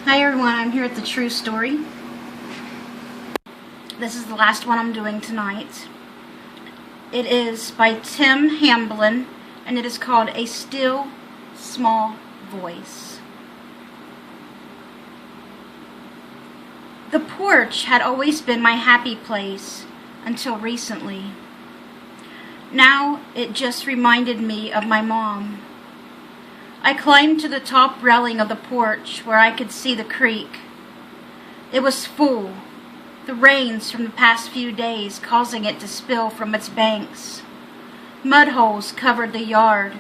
Hi everyone, I'm here at the True Story. This is the last one I'm doing tonight. It is by Tim Hamblin, and it is called A Still Small Voice. The porch had always been my happy place until recently. Now it just reminded me of my mom. I climbed to the top railing of the porch where I could see the creek. It was full, the rains from the past few days causing it to spill from its banks. Mud holes covered the yard.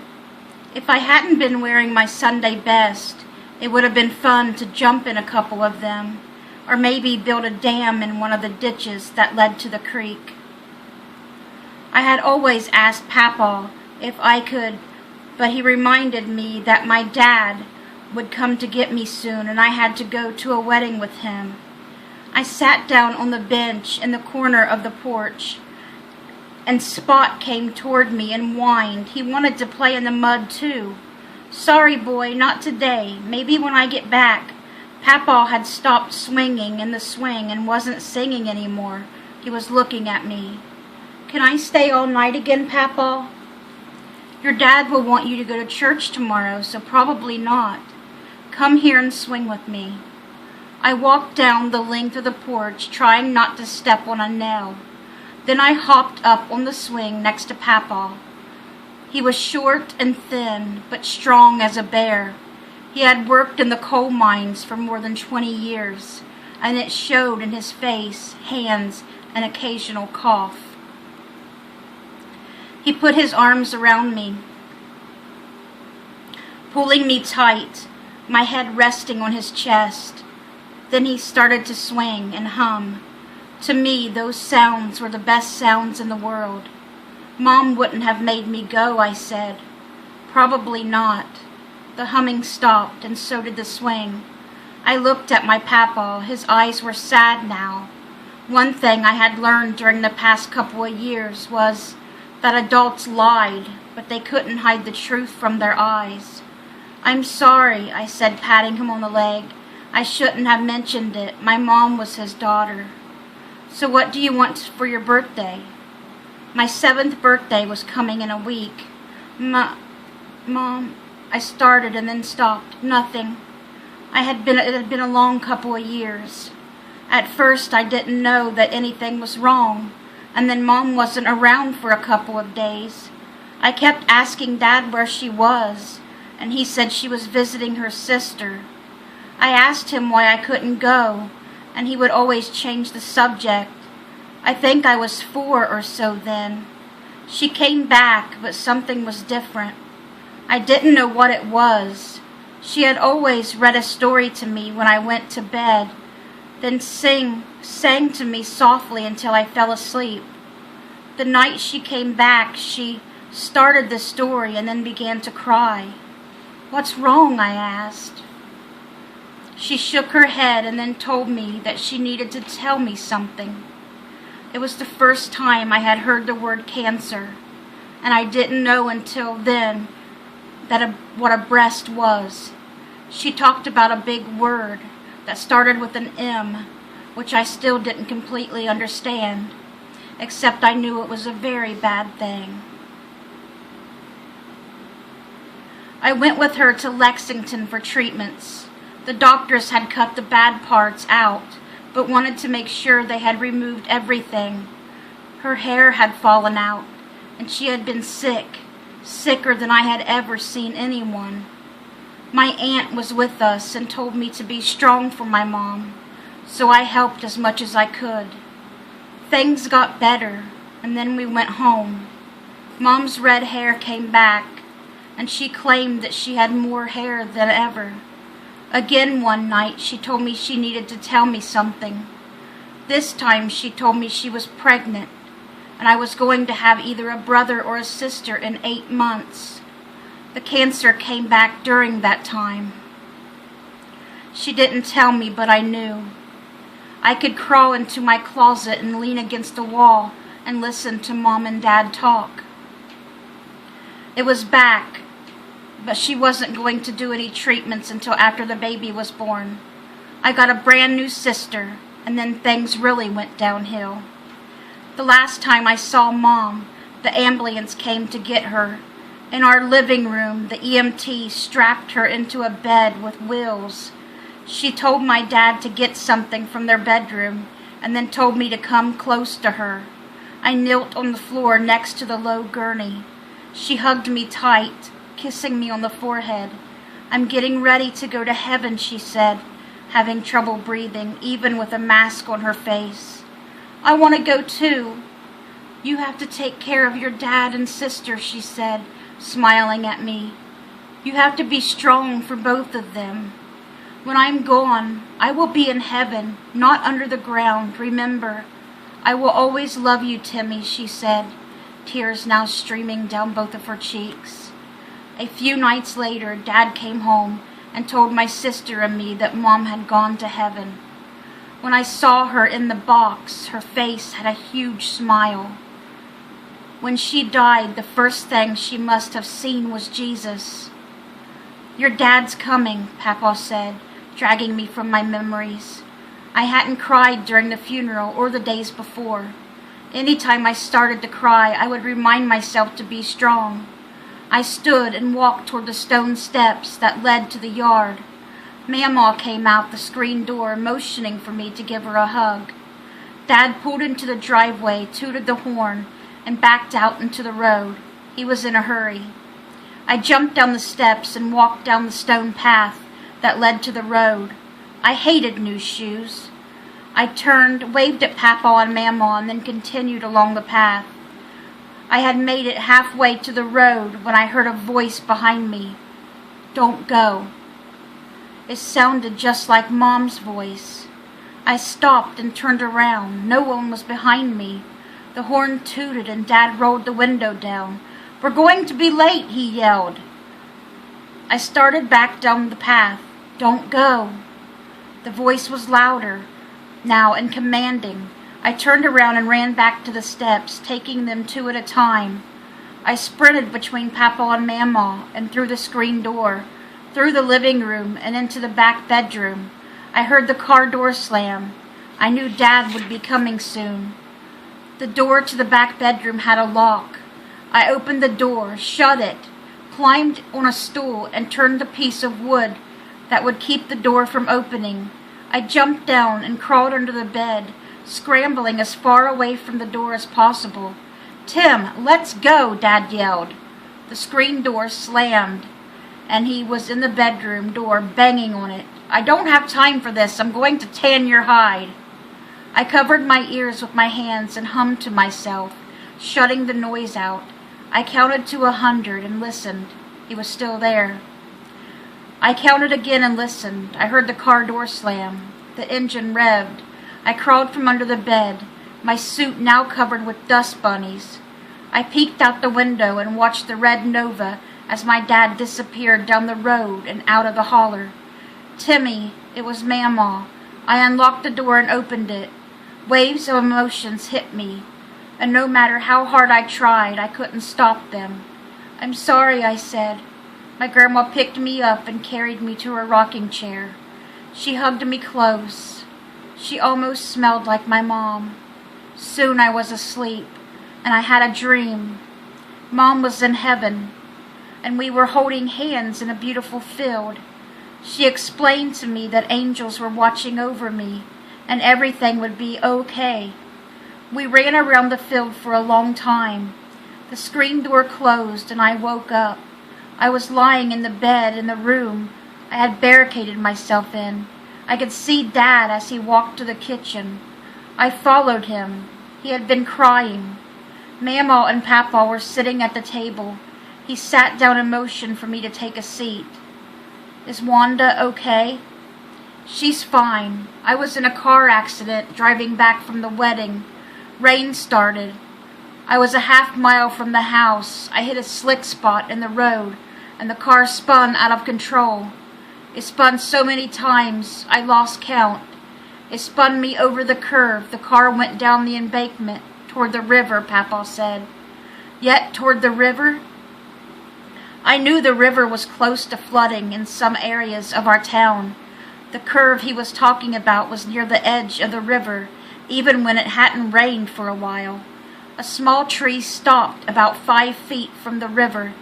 If I hadn't been wearing my Sunday best, it would have been fun to jump in a couple of them, or maybe build a dam in one of the ditches that led to the creek. I had always asked Papaw if I could, but he reminded me that my dad would come to get me soon and I had to go to a wedding with him. I sat down on the bench in the corner of the porch, and Spot came toward me and whined. He wanted to play in the mud too. Sorry, boy, not today. Maybe when I get back. Papaw had stopped swinging in the swing and wasn't singing anymore. He was looking at me. Can I stay all night again, Papaw? Your dad will want you to go to church tomorrow, so probably not. Come here and swing with me. I walked down the length of the porch, trying not to step on a nail. Then I hopped up on the swing next to Papaw. He was short and thin, but strong as a bear. He had worked in the coal mines for more than 20 years, and it showed in his face, hands, and occasional cough. He put his arms around me, pulling me tight, my head resting on his chest. Then he started to swing and hum. To me, those sounds were the best sounds in the world. Mom wouldn't have made me go, I said. Probably not. The humming stopped, and so did the swing. I looked at my Papaw. His eyes were sad now. One thing I had learned during the past couple of years was that adults lied, but they couldn't hide the truth from their eyes. I'm sorry, I said, patting him on the leg. I shouldn't have mentioned it. My mom was his daughter. So what do you want for your birthday? My 7th birthday was coming in a week. Mom, I started and then stopped. Nothing. It had been a long couple of years. At first I didn't know that anything was wrong. And then Mom wasn't around for a couple of days. I kept asking Dad where she was, and he said she was visiting her sister. I asked him why I couldn't go, and he would always change the subject. I think I was 4 or so then. She came back, but something was different. I didn't know what it was. She had always read a story to me when I went to bed, then sang to me softly until I fell asleep. The night she came back, she started the story and then began to cry. What's wrong? I asked. She shook her head and then told me that she needed to tell me something. It was the first time I had heard the word cancer, and I didn't know until then what a breast was. She talked about a big word that started with an M, which I still didn't completely understand, except I knew it was a very bad thing. I went with her to Lexington for treatments. The doctors had cut the bad parts out, but wanted to make sure they had removed everything. Her hair had fallen out, and she had been sick, sicker than I had ever seen anyone. My aunt was with us and told me to be strong for my mom, so I helped as much as I could. Things got better, and then we went home. Mom's red hair came back, and she claimed that she had more hair than ever. Again one night, she told me she needed to tell me something. This time she told me she was pregnant, and I was going to have either a brother or a sister in 8 months. The cancer came back during that time. She didn't tell me, but I knew. I could crawl into my closet and lean against the wall and listen to Mom and Dad talk. It was back, but she wasn't going to do any treatments until after the baby was born. I got a brand new sister, and then things really went downhill. The last time I saw Mom, the ambulance came to get her. In our living room, the EMT strapped her into a bed with wheels. She told my dad to get something from their bedroom, and then told me to come close to her. I knelt on the floor next to the low gurney. She hugged me tight, kissing me on the forehead. "I'm getting ready to go to heaven," she said, having trouble breathing, even with a mask on her face. "I want to go too." "You have to take care of your dad and sister," she said, smiling at me. "You have to be strong for both of them. When I'm gone, I will be in heaven, not under the ground, remember. I will always love you, Timmy," she said, tears now streaming down both of her cheeks. A few nights later, Dad came home and told my sister and me that Mom had gone to heaven. When I saw her in the box, her face had a huge smile. When she died, the first thing she must have seen was Jesus. "Your dad's coming," Papa said, dragging me from my memories. I hadn't cried during the funeral or the days before. Anytime I started to cry, I would remind myself to be strong. I stood and walked toward the stone steps that led to the yard. Mamaw came out the screen door, motioning for me to give her a hug. Dad pulled into the driveway, tooted the horn, and backed out into the road. He was in a hurry. I jumped down the steps and walked down the stone path that led to the road. I hated new shoes. I turned, waved at Papa and Mamaw, and then continued along the path. I had made it halfway to the road when I heard a voice behind me. "Don't go." It sounded just like Mom's voice. I stopped and turned around. No one was behind me. The horn tooted and Dad rolled the window down. "We're going to be late," he yelled. I started back down the path. "Don't go." The voice was louder now and commanding. I turned around and ran back to the steps, taking them two at a time. I sprinted between Papa and Mamaw and through the screen door, through the living room and into the back bedroom. I heard the car door slam. I knew Dad would be coming soon. The door to the back bedroom had a lock. I opened the door, shut it, climbed on a stool, and turned the piece of wood that would keep the door from opening. I jumped down and crawled under the bed, scrambling as far away from the door as possible. "Tim, let's go," Dad yelled. The screen door slammed, and he was in the bedroom door banging on it. "I don't have time for this. I'm going to tan your hide." I covered my ears with my hands and hummed to myself, shutting the noise out. I counted to 100 and listened. He was still there. I counted again and listened. I heard the car door slam. The engine revved. I crawled from under the bed, my suit now covered with dust bunnies. I peeked out the window and watched the red Nova as my dad disappeared down the road and out of the holler. "Timmy," it was Mamaw. I unlocked the door and opened it. Waves of emotions hit me, and no matter how hard I tried, I couldn't stop them. "I'm sorry," I said. My grandma picked me up and carried me to her rocking chair. She hugged me close. She almost smelled like my mom. Soon I was asleep, and I had a dream. Mom was in heaven, and we were holding hands in a beautiful field. She explained to me that angels were watching over me, and everything would be okay. We ran around the field for a long time. The screen door closed, and I woke up. I was lying in the bed in the room I had barricaded myself in. I could see Dad as he walked to the kitchen. I followed him. He had been crying. Mamaw and Papa were sitting at the table. He sat down and motioned for me to take a seat. "Is Wanda okay?" "She's fine. I was in a car accident driving back from the wedding. Rain started. I was a half-mile from the house. I hit a slick spot in the road, and the car spun out of control. It spun so many times, I lost count. It spun me over the curve. The car went down the embankment, toward the river," Papa said. "Yet toward the river?" I knew the river was close to flooding in some areas of our town. The curve he was talking about was near the edge of the river, even when it hadn't rained for a while. A small tree stopped about 5 feet from the river.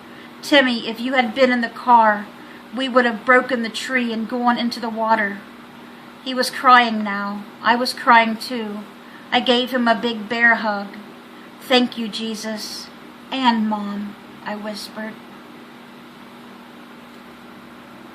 Timmy, if you had been in the car, we would have broken the tree and gone into the water. He was crying now. I was crying too. I gave him a big bear hug. Thank you, Jesus. And Mom, I whispered.